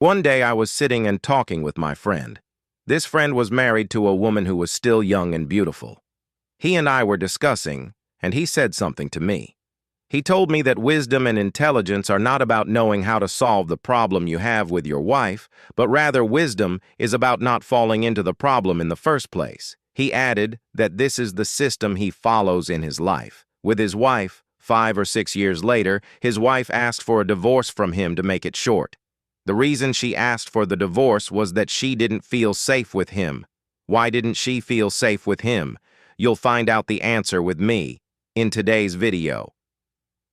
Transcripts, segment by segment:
One day I was sitting and talking with my friend. This friend was married to a woman who was still young and beautiful. He and I were discussing, and he said something to me. He told me that wisdom and intelligence are not about knowing how to solve the problem you have with your wife, but rather wisdom is about not falling into the problem in the first place. He added that this is the system he follows in his life. With his wife, 5 or 6 years later, his wife asked for a divorce from him to make it short. The reason she asked for the divorce was that she didn't feel safe with him. Why didn't she feel safe with him? You'll find out the answer with me in today's video.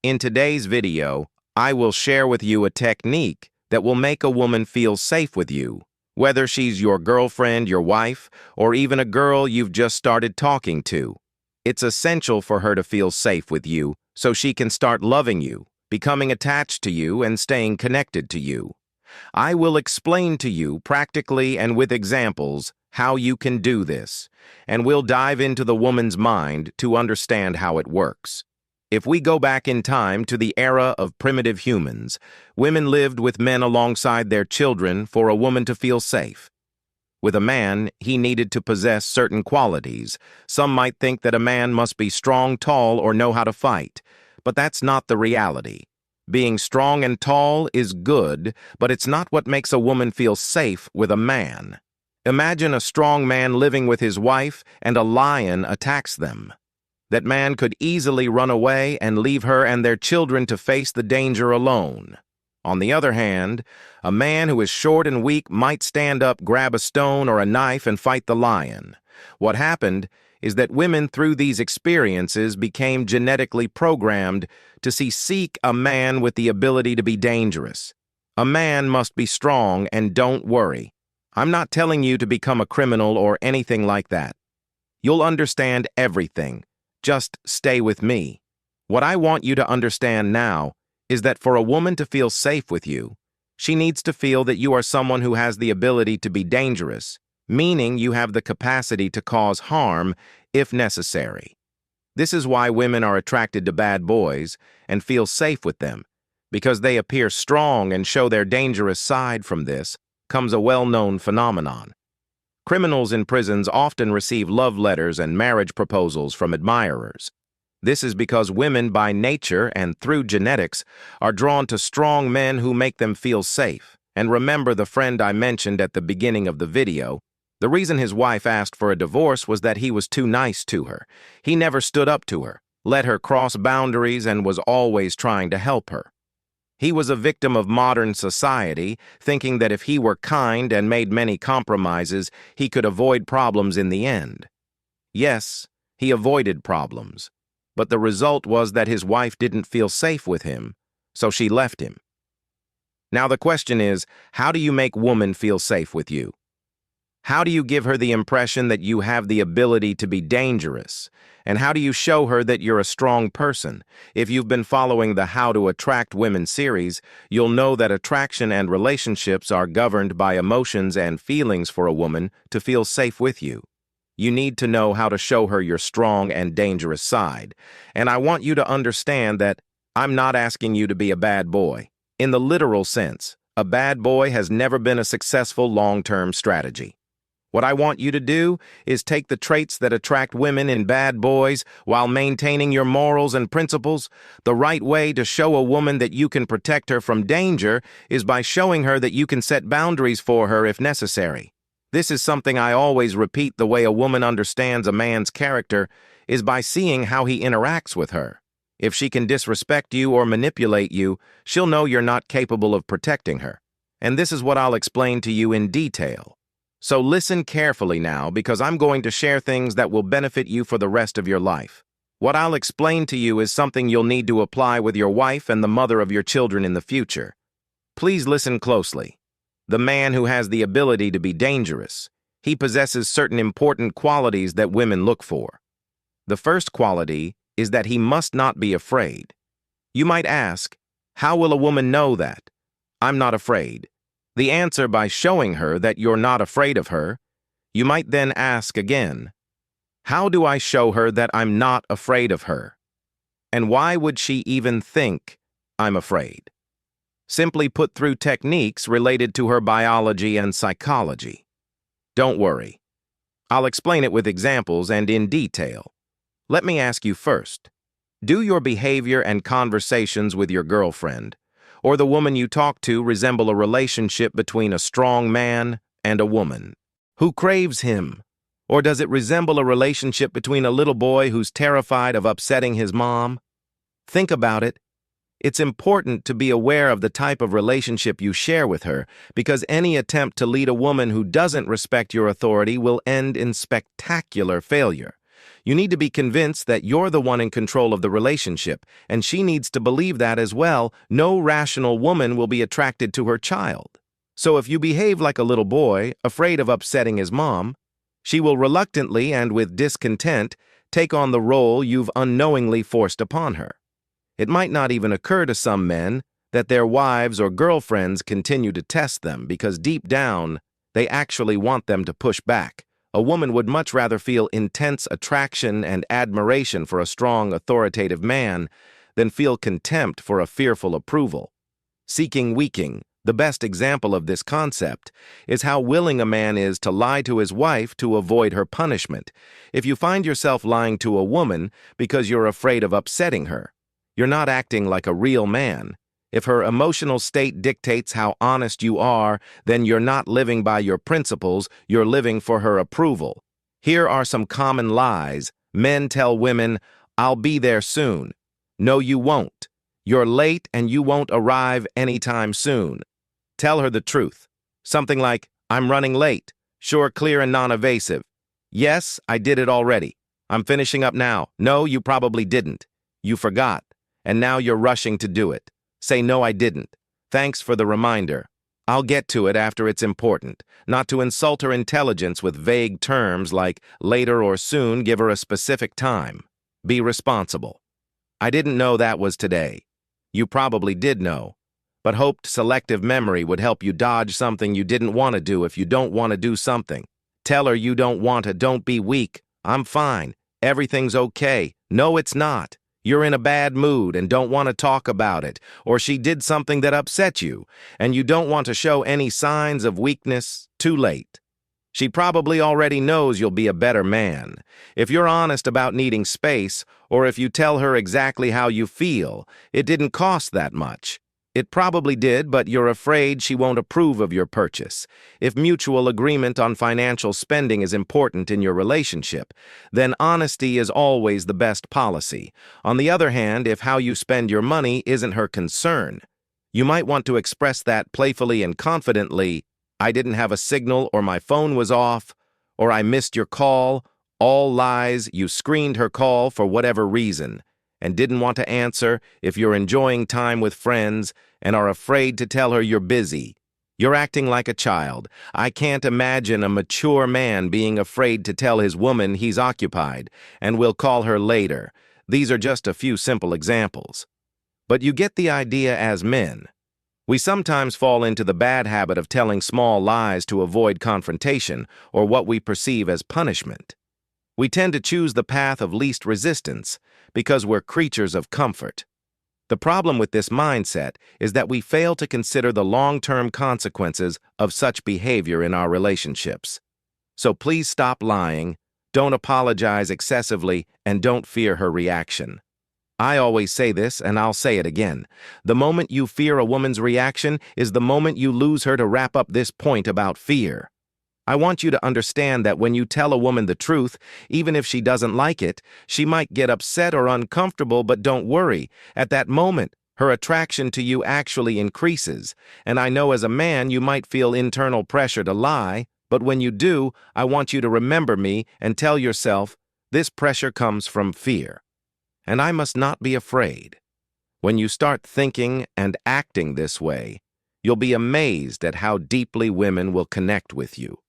In today's video, I will share with you a technique that will make a woman feel safe with you, whether she's your girlfriend, your wife, or even a girl you've just started talking to. It's essential for her to feel safe with you so she can start loving you, becoming attached to you, and staying connected to you. I will explain to you practically and with examples how you can do this, and we'll dive into the woman's mind to understand how it works. If we go back in time to the era of primitive humans, women lived with men alongside their children for a woman to feel safe. With a man, he needed to possess certain qualities. Some might think that a man must be strong, tall, or know how to fight, but that's not the reality. Being strong and tall is good, but it's not what makes a woman feel safe with a man. Imagine a strong man living with his wife and a lion attacks them. That man could easily run away and leave her and their children to face the danger alone. On the other hand, a man who is short and weak might stand up, grab a stone or a knife, and fight the lion. What happened is that women through these experiences became genetically programmed to seek a man with the ability to be dangerous. A man must be strong, and don't worry. I'm not telling you to become a criminal or anything like that. You'll understand everything. Just stay with me. What I want you to understand now is that for a woman to feel safe with you, she needs to feel that you are someone who has the ability to be dangerous, meaning you have the capacity to cause harm if necessary. This is why women are attracted to bad boys and feel safe with them, because they appear strong and show their dangerous side. From this comes a well-known phenomenon. Criminals in prisons often receive love letters and marriage proposals from admirers. This is because women by nature and through genetics are drawn to strong men who make them feel safe. And remember the friend I mentioned at the beginning of the video. The reason his wife asked for a divorce was that he was too nice to her. He never stood up to her, let her cross boundaries, and was always trying to help her. He was a victim of modern society, thinking that if he were kind and made many compromises, he could avoid problems in the end. Yes, he avoided problems, but the result was that his wife didn't feel safe with him, so she left him. Now the question is, how do you make women feel safe with you? How do you give her the impression that you have the ability to be dangerous? And how do you show her that you're a strong person? If you've been following the How to Attract Women series, you'll know that attraction and relationships are governed by emotions and feelings for a woman to feel safe with you. You need to know how to show her your strong and dangerous side. And I want you to understand that I'm not asking you to be a bad boy. In the literal sense, a bad boy has never been a successful long-term strategy. What I want you to do is take the traits that attract women in bad boys while maintaining your morals and principles. The right way to show a woman that you can protect her from danger is by showing her that you can set boundaries for her if necessary. This is something I always repeat. The way a woman understands a man's character is by seeing how he interacts with her. If she can disrespect you or manipulate you, she'll know you're not capable of protecting her. And this is what I'll explain to you in detail. So listen carefully now, because I'm going to share things that will benefit you for the rest of your life. What I'll explain to you is something you'll need to apply with your wife and the mother of your children in the future. Please listen closely. The man who has the ability to be dangerous, he possesses certain important qualities that women look for. The first quality is that he must not be afraid. You might ask, how will a woman know that? I'm not afraid. The answer by showing her that you're not afraid of her. You might then ask again, how do I show her that I'm not afraid of her? And why would she even think I'm afraid? simply put through techniques related to her biology and psychology. Don't worry. I'll explain it with examples and in detail. Let me ask you first. Do your behavior and conversations with your girlfriend, or the woman you talk to, resemble a relationship between a strong man and a woman who craves him? Or does it resemble a relationship between a little boy who's terrified of upsetting his mom? Think about it. It's important to be aware of the type of relationship you share with her, because any attempt to lead a woman who doesn't respect your authority will end in spectacular failure. You need to be convinced that you're the one in control of the relationship, and she needs to believe that as well. No rational woman will be attracted to her child. So if you behave like a little boy, afraid of upsetting his mom, she will reluctantly and with discontent take on the role you've unknowingly forced upon her. It might not even occur to some men that their wives or girlfriends continue to test them because deep down, they actually want them to push back. A woman would much rather feel intense attraction and admiration for a strong, authoritative man than feel contempt for a fearful approval. Seeking weakening, the best example of this concept, is how willing a man is to lie to his wife to avoid her punishment. If you find yourself lying to a woman because you're afraid of upsetting her, you're not acting like a real man. If her emotional state dictates how honest you are, then you're not living by your principles, you're living for her approval. Here are some common lies. Men tell women, "I'll be there soon." No, you won't. You're late and you won't arrive anytime soon. Tell her the truth. Something like, "I'm running late." Sure, clear and non-evasive. "Yes, I did it already. I'm finishing up now." "No, you probably didn't. You forgot. And now you're rushing to do it." Say, "No, I didn't. Thanks for the reminder. I'll get to it after it's important." Not to insult her intelligence with vague terms like later or soon. Give her a specific time. Be responsible. "I didn't know that was today." You probably did know, but hoped selective memory would help you dodge something you didn't want to do if you don't want to do something. Tell her you don't want to. Don't be weak. "I'm fine. Everything's okay." No, it's not. You're in a bad mood and don't want to talk about it, or she did something that upset you, and you don't want to show any signs of weakness. Too late. She probably already knows you'll be a better man. If you're honest about needing space, or if you tell her exactly how you feel, it didn't cost that much. It probably did, but you're afraid she won't approve of your purchase. If mutual agreement on financial spending is important in your relationship, then honesty is always the best policy. On the other hand, if how you spend your money isn't her concern, you might want to express that playfully and confidently. "I didn't have a signal," or "My phone was off," or "I missed your call." All lies. You screened her call for whatever reason and didn't want to answer. If you're enjoying time with friends and are afraid to tell her you're busy, you're acting like a child. I can't imagine a mature man being afraid to tell his woman he's occupied and will call her later. These are just a few simple examples. But you get the idea. As men, we sometimes fall into the bad habit of telling small lies to avoid confrontation or what we perceive as punishment. We tend to choose the path of least resistance because we're creatures of comfort. The problem with this mindset is that we fail to consider the long-term consequences of such behavior in our relationships. So please stop lying, don't apologize excessively, and don't fear her reaction. I always say this, and I'll say it again. The moment you fear a woman's reaction is the moment you lose her. To wrap up this point about fear, I want you to understand that when you tell a woman the truth, even if she doesn't like it, she might get upset or uncomfortable, but don't worry. At that moment, her attraction to you actually increases. And I know as a man you might feel internal pressure to lie, but when you do, I want you to remember me and tell yourself, this pressure comes from fear, and I must not be afraid. When you start thinking and acting this way, you'll be amazed at how deeply women will connect with you.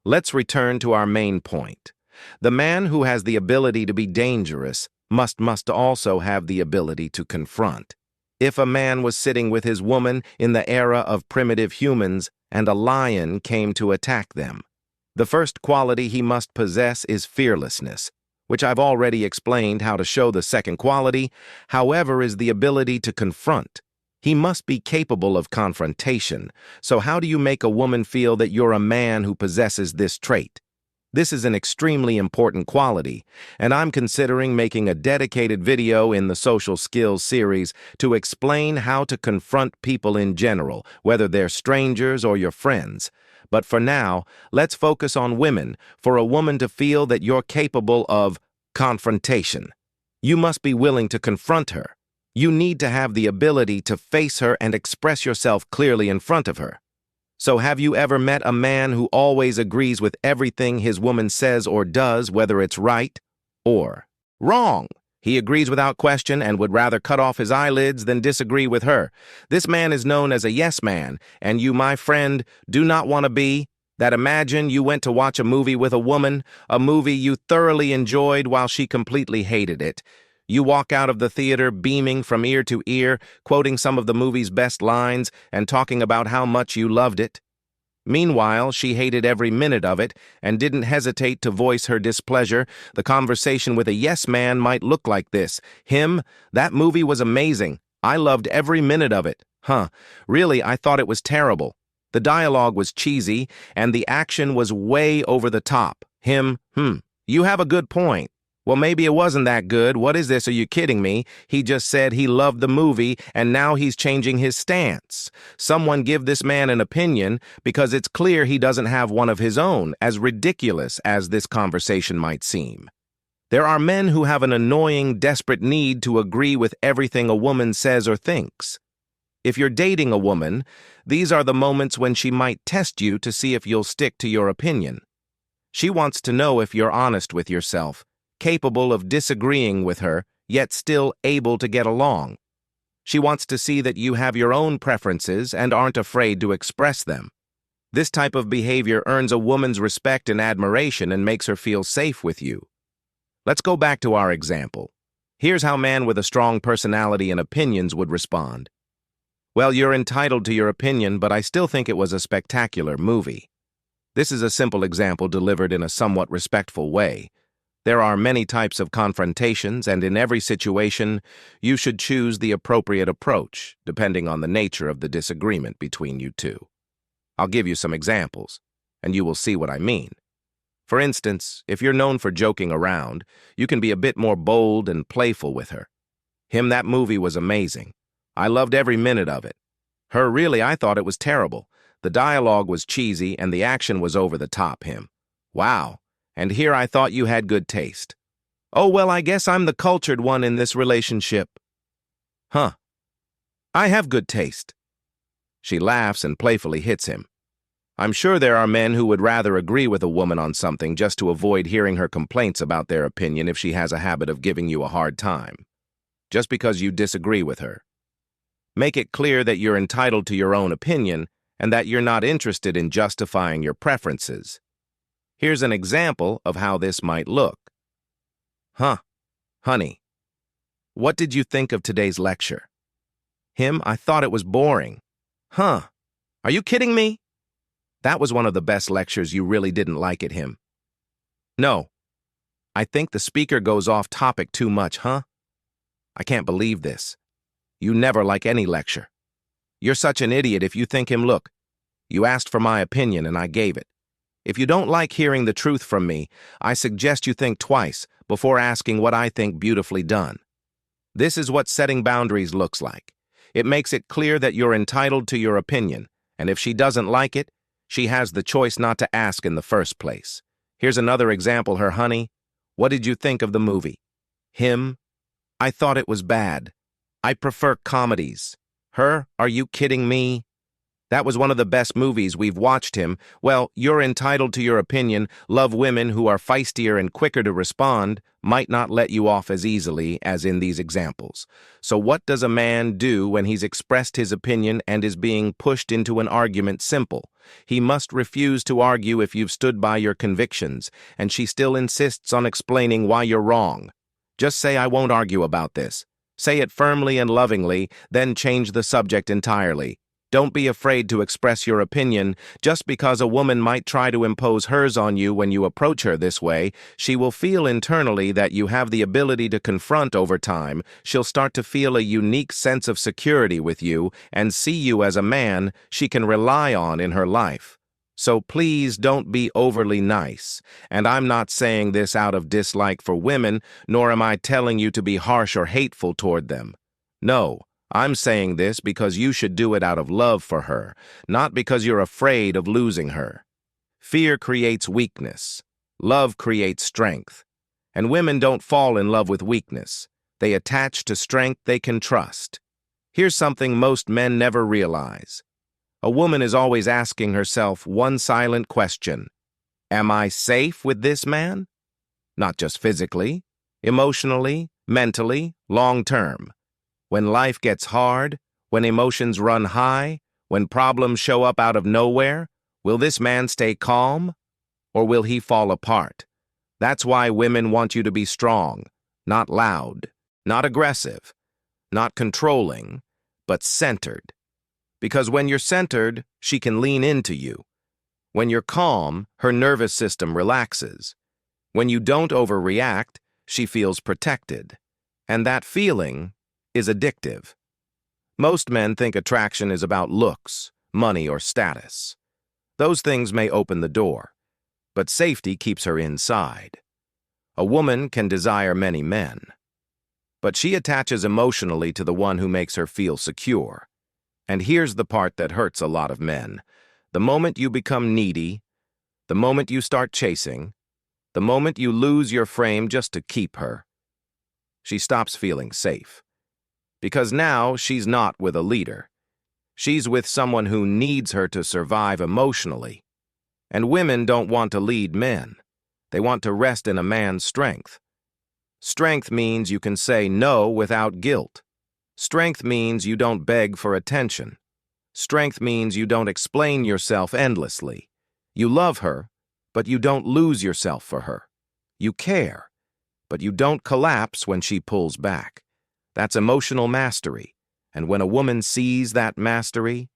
Let's return to our main point. The man who has the ability to be dangerous must also have the ability to confront. If a man was sitting with his woman in the era of primitive humans and a lion came to attack them, the first quality he must possess is fearlessness, which I've already explained how to show. The second quality, however, is the ability to confront. He must be capable of confrontation. So how do you make a woman feel that you're a man who possesses this trait? This is an extremely important quality, and I'm considering making a dedicated video in the Social Skills series to explain how to confront people in general, whether they're strangers or your friends. But for now, let's focus on women, for a woman to feel that you're capable of confrontation. You must be willing to confront her. You need to have the ability to face her and express yourself clearly in front of her. So have you ever met a man who always agrees with everything his woman says or does, whether it's right or wrong? He agrees without question and would rather cut off his eyelids than disagree with her. This man is known as a yes man, and you, my friend, do not want to be that. Imagine you went to watch a movie with a woman, a movie you thoroughly enjoyed while she completely hated it. You walk out of the theater beaming from ear to ear, quoting some of the movie's best lines and talking about how much you loved it. Meanwhile, she hated every minute of it and didn't hesitate to voice her displeasure. The conversation with a yes man might look like this. That movie was amazing. I loved every minute of it. Really, I thought it was terrible. The dialogue was cheesy and the action was way over the top. You have a good point. Well, maybe it wasn't that good. What is this? Are you kidding me? He just said he loved the movie, and now he's changing his stance. Someone give this man an opinion, because it's clear he doesn't have one of his own, as ridiculous as this conversation might seem. There are men who have an annoying, desperate need to agree with everything a woman says or thinks. If you're dating a woman, these are the moments when she might test you to see if you'll stick to your opinion. She wants to know if you're honest with yourself, capable of disagreeing with her, yet still able to get along. She wants to see that you have your own preferences and aren't afraid to express them. This type of behavior earns a woman's respect and admiration and makes her feel safe with you. Let's go back to our example. Here's how a man with a strong personality and opinions would respond. Well, you're entitled to your opinion, but I still think it was a spectacular movie. This is a simple example delivered in a somewhat respectful way. There are many types of confrontations, and in every situation, you should choose the appropriate approach, depending on the nature of the disagreement between you two. I'll give you some examples, and you will see what I mean. For instance, if you're known for joking around, you can be a bit more bold and playful with her. That movie was amazing. I loved every minute of it. Really, I thought it was terrible. The dialogue was cheesy, and the action was over the top. Wow. And here I thought you had good taste. Oh, well, I guess I'm the cultured one in this relationship. I have good taste. She laughs and playfully hits him. I'm sure there are men who would rather agree with a woman on something just to avoid hearing her complaints about their opinion if she has a habit of giving you a hard time, just because you disagree with her. Make it clear that you're entitled to your own opinion and that you're not interested in justifying your preferences. Here's an example of how this might look. Honey, what did you think of today's lecture? I thought it was boring. Are you kidding me? That was one of the best lectures. You really didn't like it, No. I think the speaker goes off topic too much, I can't believe this. You never like any lecture. You're such an idiot if you think look, you asked for my opinion and I gave it. If you don't like hearing the truth from me, I suggest you think twice before asking what I think beautifully done. This is what setting boundaries looks like. It makes it clear that you're entitled to your opinion, and if she doesn't like it, she has the choice not to ask in the first place. Here's another example. Honey, what did you think of the movie? I thought it was bad. I prefer comedies. Are you kidding me? That was one of the best movies we've watched. Well, you're entitled to your opinion. Love women who are feistier and quicker to respond, might not let you off as easily as in these examples. So what does a man do when he's expressed his opinion and is being pushed into an argument? Simple. He must refuse to argue if you've stood by your convictions, and she still insists on explaining why you're wrong. Just say, I won't argue about this. Say it firmly and lovingly, then change the subject entirely. Don't be afraid to express your opinion. Just because a woman might try to impose hers on you when you approach her this way, she will feel internally that you have the ability to confront over time. She'll start to feel a unique sense of security with you and see you as a man she can rely on in her life. So please don't be overly nice. And I'm not saying this out of dislike for women, nor am I telling you to be harsh or hateful toward them. No. I'm saying this because you should do it out of love for her, not because you're afraid of losing her. Fear creates weakness. Love creates strength. And women don't fall in love with weakness. They attach to strength they can trust. Here's something most men never realize. A woman is always asking herself one silent question. Am I safe with this man? Not just physically, emotionally, mentally, long-term. When life gets hard, when emotions run high, when problems show up out of nowhere, will this man stay calm, or will he fall apart? That's why women want you to be strong, not loud, not aggressive, not controlling, but centered. Because when you're centered, she can lean into you. When you're calm, her nervous system relaxes. When you don't overreact, she feels protected. And that feeling is addictive. Most men think attraction is about looks, money, or status. Those things may open the door, but safety keeps her inside. A woman can desire many men, but she attaches emotionally to the one who makes her feel secure. And here's the part that hurts a lot of men. The moment you become needy, the moment you start chasing, the moment you lose your frame just to keep her, she stops feeling safe. Because now she's not with a leader. She's with someone who needs her to survive emotionally. And women don't want to lead men. They want to rest in a man's strength. Strength means you can say no without guilt. Strength means you don't beg for attention. Strength means you don't explain yourself endlessly. You love her, but you don't lose yourself for her. You care, but you don't collapse when she pulls back. That's emotional mastery, and when a woman sees that mastery,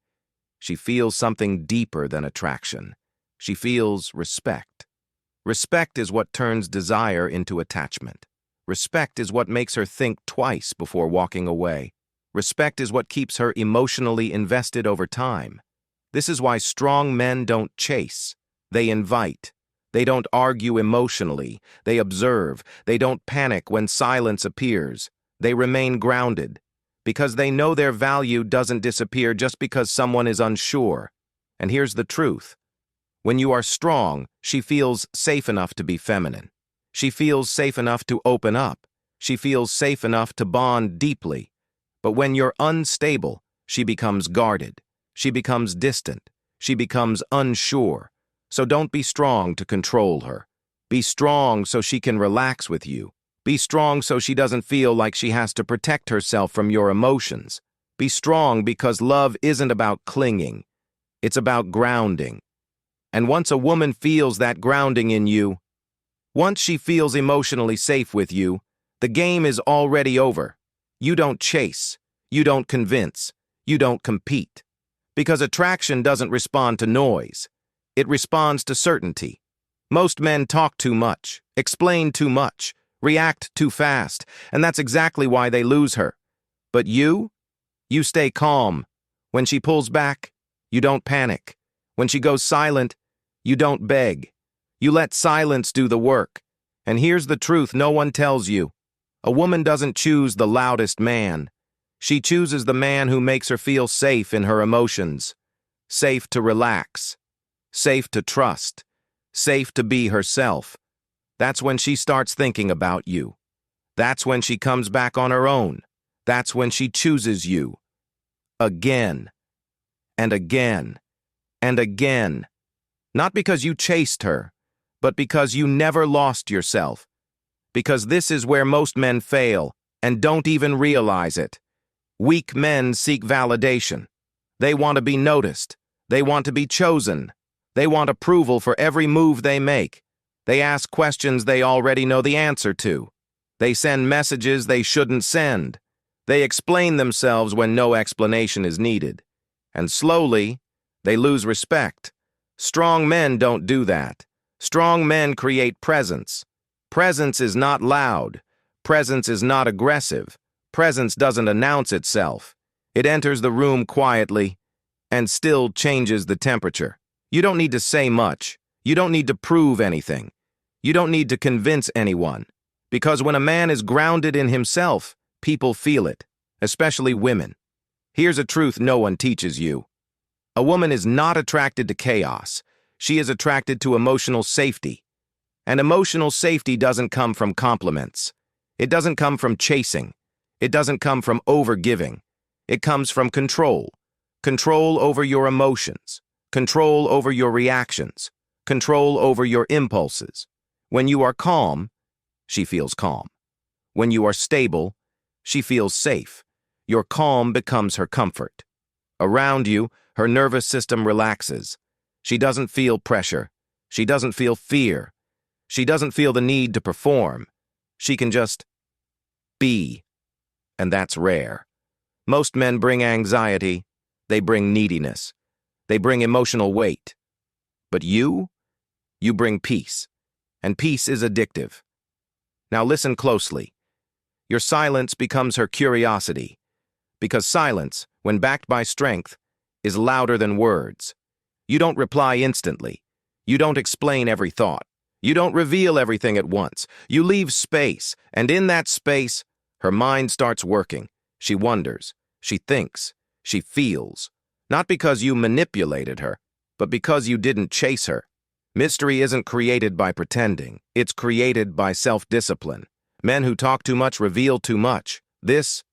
she feels something deeper than attraction. She feels respect. Respect is what turns desire into attachment. Respect is what makes her think twice before walking away. Respect is what keeps her emotionally invested over time. This is why strong men don't chase. They invite. They don't argue emotionally. They observe. They don't panic when silence appears. They remain grounded, because they know their value doesn't disappear just because someone is unsure. And here's the truth. When you are strong, she feels safe enough to be feminine. She feels safe enough to open up. She feels safe enough to bond deeply. But when you're unstable, she becomes guarded. She becomes distant. She becomes unsure. So don't be strong to control her. Be strong so she can relax with you. Be strong so she doesn't feel like she has to protect herself from your emotions. Be strong because love isn't about clinging. It's about grounding. And once a woman feels that grounding in you, once she feels emotionally safe with you, the game is already over. You don't chase. You don't convince. You don't compete. Because attraction doesn't respond to noise. It responds to certainty. Most men talk too much, explain too much, react too fast, and that's exactly why they lose her. But you stay calm. When she pulls back, you don't panic. When she goes silent, you don't beg. You let silence do the work. And here's the truth no one tells you. A woman doesn't choose the loudest man. She chooses the man who makes her feel safe in her emotions. Safe to relax. Safe to trust. Safe to be herself. That's when she starts thinking about you. That's when she comes back on her own. That's when she chooses you. Again. And again. And again. Not because you chased her, but because you never lost yourself. Because this is where most men fail and don't even realize it. Weak men seek validation. They want to be noticed. They want to be chosen. They want approval for every move they make. They ask questions they already know the answer to. They send messages they shouldn't send. They explain themselves when no explanation is needed. And slowly, they lose respect. Strong men don't do that. Strong men create presence. Presence is not loud. Presence is not aggressive. Presence doesn't announce itself. It enters the room quietly and still changes the temperature. You don't need to say much. You don't need to prove anything. You don't need to convince anyone. Because when a man is grounded in himself, people feel it, especially women. Here's a truth no one teaches you. A woman is not attracted to chaos. She is attracted to emotional safety. And emotional safety doesn't come from compliments. It doesn't come from chasing. It doesn't come from overgiving. It comes from control. Control over your emotions. Control over your reactions. Control over your impulses. When you are calm, she feels calm. When you are stable, she feels safe. Your calm becomes her comfort. Around you, her nervous system relaxes. She doesn't feel pressure. She doesn't feel fear. She doesn't feel the need to perform. She can just be. And that's rare. Most men bring anxiety. They bring neediness. They bring emotional weight. But you bring peace. And peace is addictive. Now listen closely. Your silence becomes her curiosity. Because silence, when backed by strength, is louder than words. You don't reply instantly. You don't explain every thought. You don't reveal everything at once. You leave space, and in that space, her mind starts working. She wonders. She thinks. She feels. Not because you manipulated her, but because you didn't chase her. Mystery isn't created by pretending. It's created by self-discipline. Men who talk too much reveal too much. This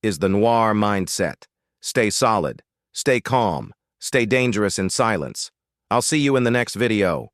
is the Noir mindset. Stay solid. Stay calm. Stay dangerous in silence. I'll see you in the next video.